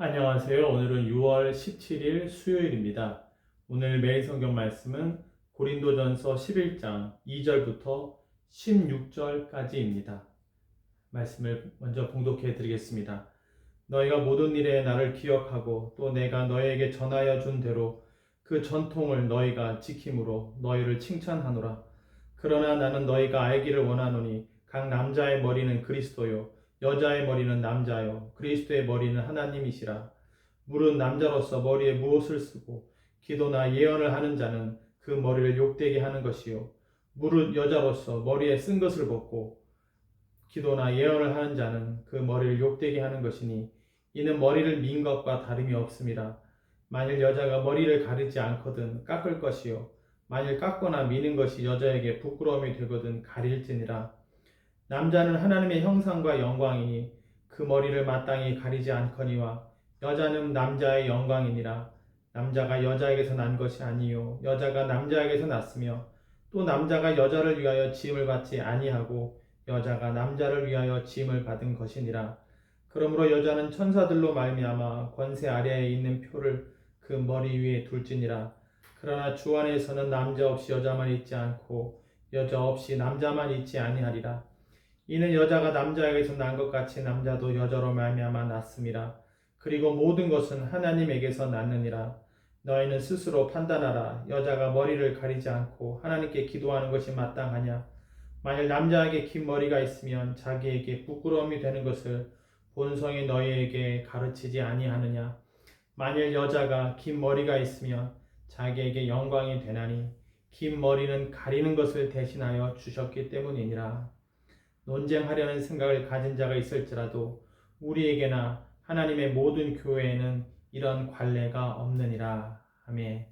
안녕하세요. 오늘은 6월 17일 수요일입니다. 오늘 매일 성경 말씀은 고린도전서 11장 2절부터 16절까지입니다. 말씀을 먼저 봉독해 드리겠습니다. 너희가 모든 일에 나를 기억하고 또 내가 너희에게 전하여 준 대로 그 전통을 너희가 지킴으로 너희를 칭찬하노라. 그러나 나는 너희가 알기를 원하노니 각 남자의 머리는 그리스도요 여자의 머리는 남자요 그리스도의 머리는 하나님이시라. 물은 남자로서 머리에 무엇을 쓰고 기도나 예언을 하는 자는 그 머리를 욕되게 하는 것이요 물은 여자로서 머리에 쓴 것을 벗고 기도나 예언을 하는 자는 그 머리를 욕되게 하는 것이니 이는 머리를 민 것과 다름이 없음이라. 만일 여자가 머리를 가리지 않거든 깎을 것이요 만일 깎거나 미는 것이 여자에게 부끄러움이 되거든 가릴지니라. 남자는 하나님의 형상과 영광이니 그 머리를 마땅히 가리지 않거니와 여자는 남자의 영광이니라. 남자가 여자에게서 난 것이 아니요 여자가 남자에게서 났으며 또 남자가 여자를 위하여 지음을 받지 아니하고 여자가 남자를 위하여 지음을 받은 것이니라. 그러므로 여자는 천사들로 말미암아 권세 아래에 있는 표를 그 머리 위에 둘지니라. 그러나 주 안에서는 남자 없이 여자만 있지 않고 여자 없이 남자만 있지 아니하리라. 이는 여자가 남자에게서 난 것 같이 남자도 여자로 말미암아 났음이라. 그리고 모든 것은 하나님에게서 났느니라. 너희는 스스로 판단하라. 여자가 머리를 가리지 않고 하나님께 기도하는 것이 마땅하냐? 만일 남자에게 긴 머리가 있으면 자기에게 부끄러움이 되는 것을 본성이 너희에게 가르치지 아니하느냐? 만일 여자가 긴 머리가 있으면 자기에게 영광이 되나니 긴 머리는 가리는 것을 대신하여 주셨기 때문이니라. 논쟁하려는 생각을 가진 자가 있을지라도 우리에게나 하나님의 모든 교회에는 이런 관례가 없느니라. 아멘.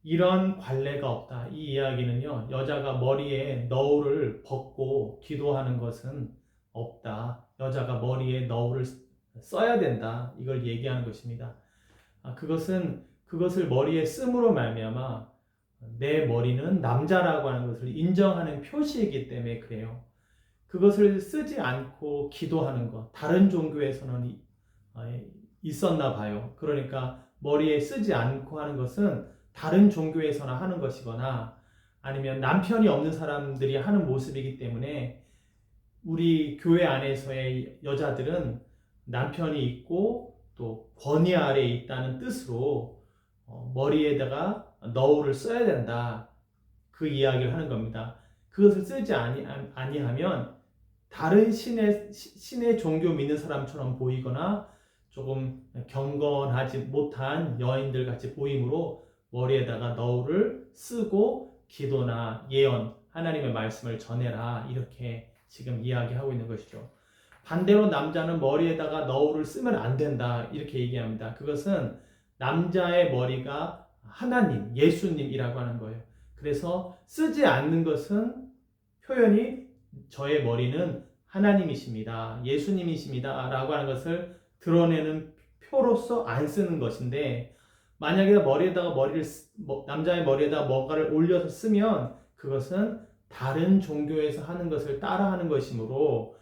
이런 관례가 없다. 이 이야기는요, 여자가 머리에 너울을 벗고 기도하는 것은 없다. 여자가 머리에 너울을 써야 된다. 이걸 얘기하는 것입니다. 그것을 머리에 씀으로 말미암아 내 머리는 남자라고 하는 것을 인정하는 표시이기 때문에 그래요. 그것을 쓰지 않고 기도하는 것, 다른 종교에서는 있었나 봐요. 그러니까 머리에 쓰지 않고 하는 것은 다른 종교에서나 하는 것이거나 아니면 남편이 없는 사람들이 하는 모습이기 때문에 우리 교회 안에서의 여자들은 남편이 있고 또 권위 아래에 있다는 뜻으로 머리에다가 너울을 써야 된다. 그 이야기를 하는 겁니다. 그것을 쓰지 아니하면 다른 신의 종교 믿는 사람처럼 보이거나 조금 경건하지 못한 여인들 같이 보이므로 머리에다가 너울을 쓰고 기도나 예언, 하나님의 말씀을 전해라. 이렇게 지금 이야기하고 있는 것이죠. 반대로 남자는 머리에다가 너울을 쓰면 안 된다. 이렇게 얘기합니다. 그것은 남자의 머리가 하나님, 예수님이라고 하는 거예요. 그래서 쓰지 않는 것은 표현이 저의 머리는 하나님이십니다. 예수님이십니다. 라고 하는 것을 드러내는 표로서 안 쓰는 것인데 만약에 남자의 머리에다가 뭔가를 올려서 쓰면 그것은 다른 종교에서 하는 것을 따라하는 것이므로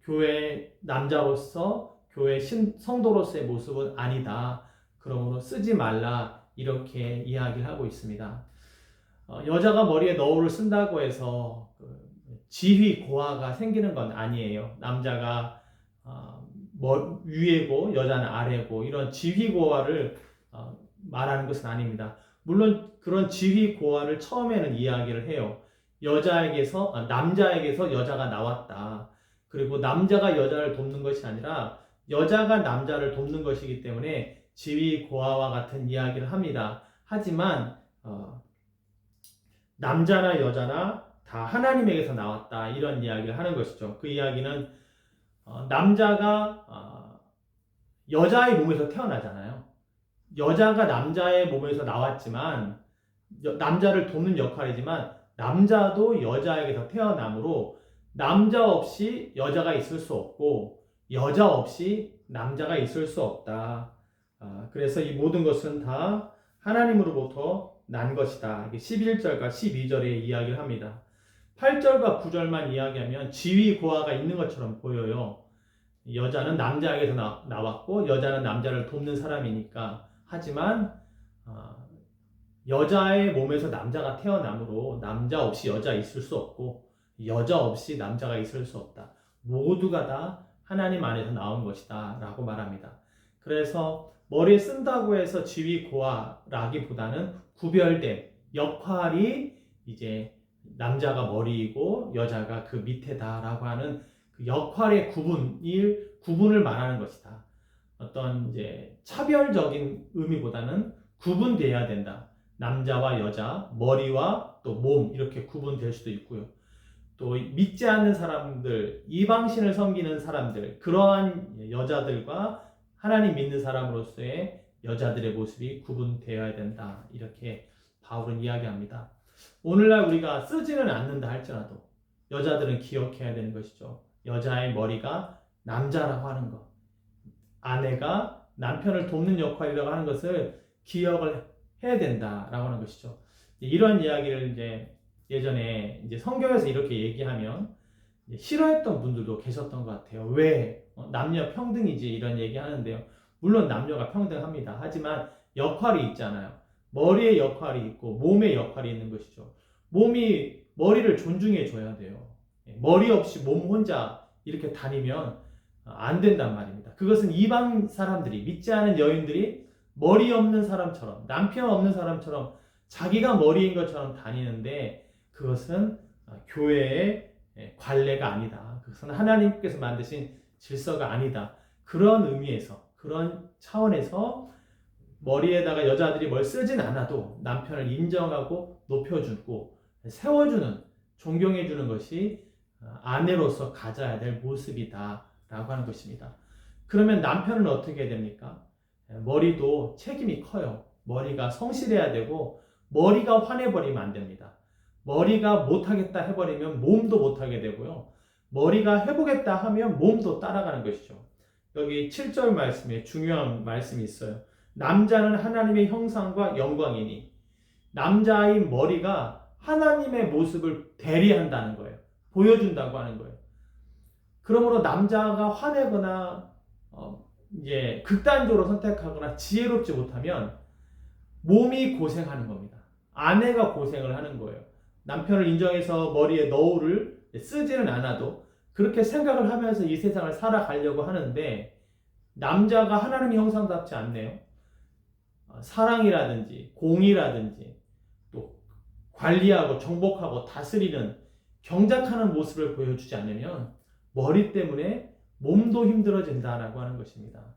교회 남자로서 교회 성도로서의 모습은 아니다. 그러므로 쓰지 말라. 이렇게 이야기를 하고 있습니다. 여자가 머리에 너울을 쓴다고 해서 지위 고하가 생기는 건 아니에요. 남자가 위에고 여자는 아래고 이런 지위 고하를 말하는 것은 아닙니다. 물론 그런 지위 고하를 처음에는 이야기를 해요. 남자에게서 여자가 나왔다. 그리고 남자가 여자를 돕는 것이 아니라 여자가 남자를 돕는 것이기 때문에 지위 고하와 같은 이야기를 합니다. 하지만 남자나 여자나 다 하나님에게서 나왔다. 이런 이야기를 하는 것이죠. 그 이야기는 남자가 여자의 몸에서 태어나잖아요. 여자가 남자의 몸에서 나왔지만 남자를 돕는 역할이지만 남자도 여자에게서 태어나므로 남자 없이 여자가 있을 수 없고 여자 없이 남자가 있을 수 없다. 그래서 이 모든 것은 다 하나님으로부터 난 것이다. 11절과 12절에 이야기를 합니다. 8절과 9절만 이야기하면 지위 고하가 있는 것처럼 보여요. 여자는 남자에게서 나왔고 여자는 남자를 돕는 사람이니까. 하지만 여자의 몸에서 남자가 태어나므로 남자 없이 여자 있을 수 없고 여자 없이 남자가 있을 수 없다. 모두가 다 하나님 안에서 나온 것이다 라고 말합니다. 그래서 머리에 쓴다고 해서 지위 고하라기보다는 구별된 역할이 이제 남자가 머리이고 여자가 그 밑에다라고 하는 그 역할의 구분을 말하는 것이다. 어떤 이제 차별적인 의미보다는 구분돼야 된다. 남자와 여자, 머리와 또 몸 이렇게 구분될 수도 있고요. 또 믿지 않는 사람들, 이방신을 섬기는 사람들, 그러한 여자들과 하나님 믿는 사람으로서의 여자들의 모습이 구분되어야 된다. 이렇게 바울은 이야기합니다. 오늘날 우리가 쓰지는 않는다 할지라도 여자들은 기억해야 되는 것이죠. 여자의 머리가 남자라고 하는 것, 아내가 남편을 돕는 역할이라고 하는 것을 기억을 해야 된다라고 하는 것이죠. 이런 이야기를 이제 예전에 이제 성경에서 이렇게 얘기하면 싫어했던 분들도 계셨던 것 같아요. 왜? 남녀 평등이지 이런 얘기 하는데요. 물론 남녀가 평등합니다. 하지만 역할이 있잖아요. 머리의 역할이 있고 몸의 역할이 있는 것이죠. 머리를 존중해 줘야 돼요. 머리 없이 몸 혼자 이렇게 다니면 안 된단 말입니다. 그것은 이방 사람들이, 믿지 않은 여인들이 머리 없는 사람처럼, 남편 없는 사람처럼 자기가 머리인 것처럼 다니는데 그것은 교회의 관례가 아니다. 그것은 하나님께서 만드신 질서가 아니다. 그런 의미에서, 그런 차원에서 머리에다가 여자들이 뭘 쓰진 않아도 남편을 인정하고 높여주고 세워주는, 존경해주는 것이 아내로서 가져야 될 모습이다 라고 하는 것입니다. 그러면 남편은 어떻게 해야 됩니까? 머리도 책임이 커요. 머리가 성실해야 되고 머리가 화내버리면 안 됩니다. 머리가 못하겠다 해버리면 몸도 못하게 되고요. 머리가 해보겠다 하면 몸도 따라가는 것이죠. 여기 7절 말씀에 중요한 말씀이 있어요. 남자는 하나님의 형상과 영광이니, 남자의 머리가 하나님의 모습을 대리한다는 거예요. 보여준다고 하는 거예요. 그러므로 남자가 화내거나 이제 극단적으로 선택하거나 지혜롭지 못하면 몸이 고생하는 겁니다. 아내가 고생을 하는 거예요. 남편을 인정해서 머리에 너울을 쓰지는 않아도 그렇게 생각을 하면서 이 세상을 살아가려고 하는데 남자가 하나님의 형상답지 않네요. 사랑이라든지 공의라든지 또 관리하고 정복하고 다스리는 경작하는 모습을 보여주지 않으면 머리 때문에 몸도 힘들어진다라고 하는 것입니다.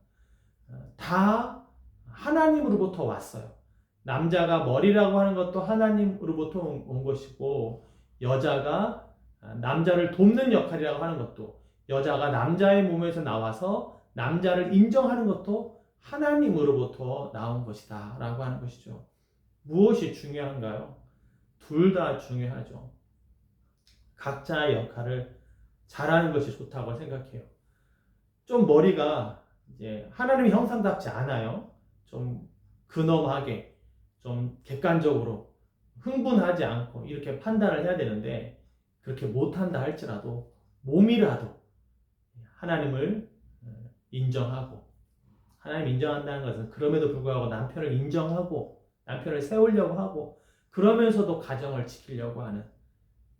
다 하나님으로부터 왔어요. 남자가 머리라고 하는 것도 하나님으로부터 온 것이고 여자가 남자를 돕는 역할이라고 하는 것도 여자가 남자의 몸에서 나와서 남자를 인정하는 것도 하나님으로부터 나온 것이다 라고 하는 것이죠. 무엇이 중요한가요? 둘 다 중요하죠. 각자의 역할을 잘하는 것이 좋다고 생각해요. 좀 머리가 이제 하나님의 형상답지 않아요. 좀 근엄하게, 좀 객관적으로 흥분하지 않고 이렇게 판단을 해야 되는데 그렇게 못한다 할지라도 몸이라도 하나님을 인정하고, 하나님 인정한다는 것은 그럼에도 불구하고 남편을 인정하고 남편을 세우려고 하고 그러면서도 가정을 지키려고 하는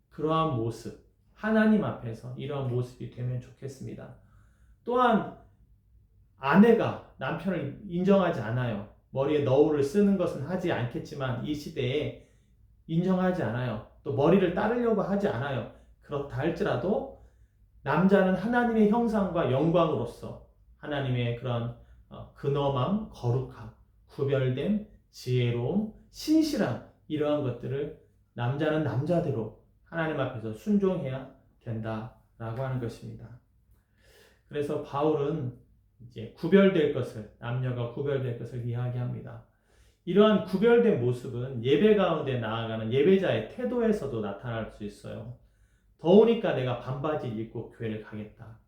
그러한 모습, 하나님 앞에서 이러한 모습이 되면 좋겠습니다. 또한 아내가 남편을 인정하지 않아요. 머리에 너울을 쓰는 것은 하지 않겠지만 이 시대에 인정하지 않아요. 또 머리를 따르려고 하지 않아요. 그렇다 할지라도 남자는 하나님의 형상과 영광으로서 하나님의 그런 근엄함, 거룩함, 구별됨, 지혜로움, 신실함 이러한 것들을 남자는 남자대로 하나님 앞에서 순종해야 된다라고 하는 것입니다. 그래서 바울은 이제 구별될 것을, 남녀가 구별될 것을 이야기합니다. 이러한 구별된 모습은 예배 가운데 나아가는 예배자의 태도에서도 나타날 수 있어요. 더우니까 내가 반바지를 입고 교회를 가겠다.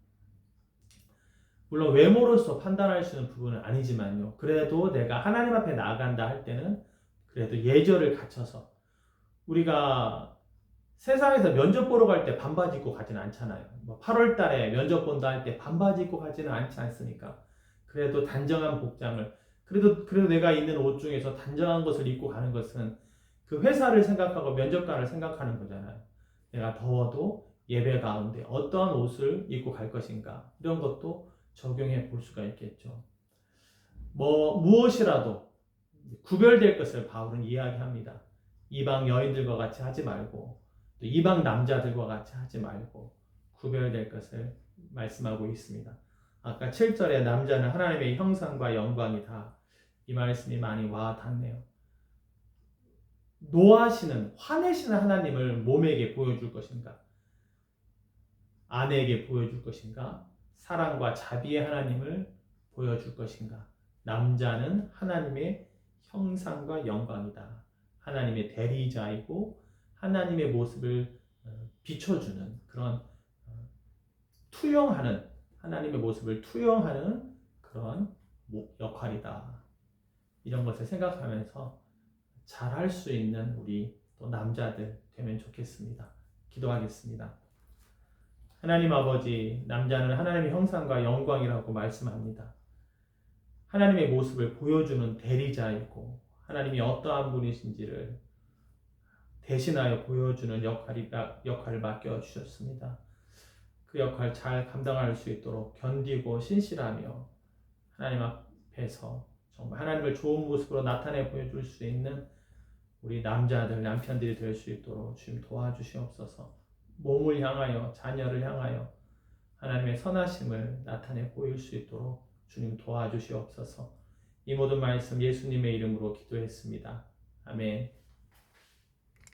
물론 외모로서 판단할 수 있는 부분은 아니지만요. 그래도 내가 하나님 앞에 나아간다 할 때는 그래도 예절을 갖춰서 우리가 세상에서 면접 보러 갈 때 반바지 입고 가지는 않잖아요. 뭐 8월 달에 면접 본다 할 때 반바지 입고 가지는 않지 않습니까? 그래도 단정한 복장을, 그래도 내가 있는 옷 중에서 단정한 것을 입고 가는 것은 그 회사를 생각하고 면접관을 생각하는 거잖아요. 내가 더워도 예배 가운데 어떠한 옷을 입고 갈 것인가, 이런 것도 적용해 볼 수가 있겠죠. 뭐 무엇이라도 구별될 것을 바울은 이야기합니다. 이방 여인들과 같이 하지 말고 또 이방 남자들과 같이 하지 말고 구별될 것을 말씀하고 있습니다. 아까 7절에 남자는 하나님의 형상과 영광이다, 이 말씀이 많이 와 닿네요. 노하시는, 화내시는 하나님을 몸에게 보여줄 것인가, 아내에게 보여줄 것인가, 사랑과 자비의 하나님을 보여줄 것인가. 남자는 하나님의 형상과 영광이다, 하나님의 대리자이고 하나님의 모습을 비춰주는 그런 투영하는, 하나님의 모습을 투영하는 그런 역할이다. 이런 것을 생각하면서 잘할 수 있는 우리 또 남자들 되면 좋겠습니다. 기도하겠습니다. 하나님 아버지, 남자는 하나님의 형상과 영광이라고 말씀합니다. 하나님의 모습을 보여주는 대리자이고 하나님이 어떠한 분이신지를 대신하여 보여주는 역할을 맡겨주셨습니다. 그 역할 잘 감당할 수 있도록 견디고 신실하며 하나님 앞에서 정말 하나님을 좋은 모습으로 나타내 보여줄 수 있는 우리 남자들, 남편들이 될 수 있도록 주님 도와주시옵소서. 몸을 향하여, 자녀를 향하여 하나님의 선하심을 나타내 보일 수 있도록 주님 도와주시옵소서. 이 모든 말씀 예수님의 이름으로 기도했습니다. 아멘.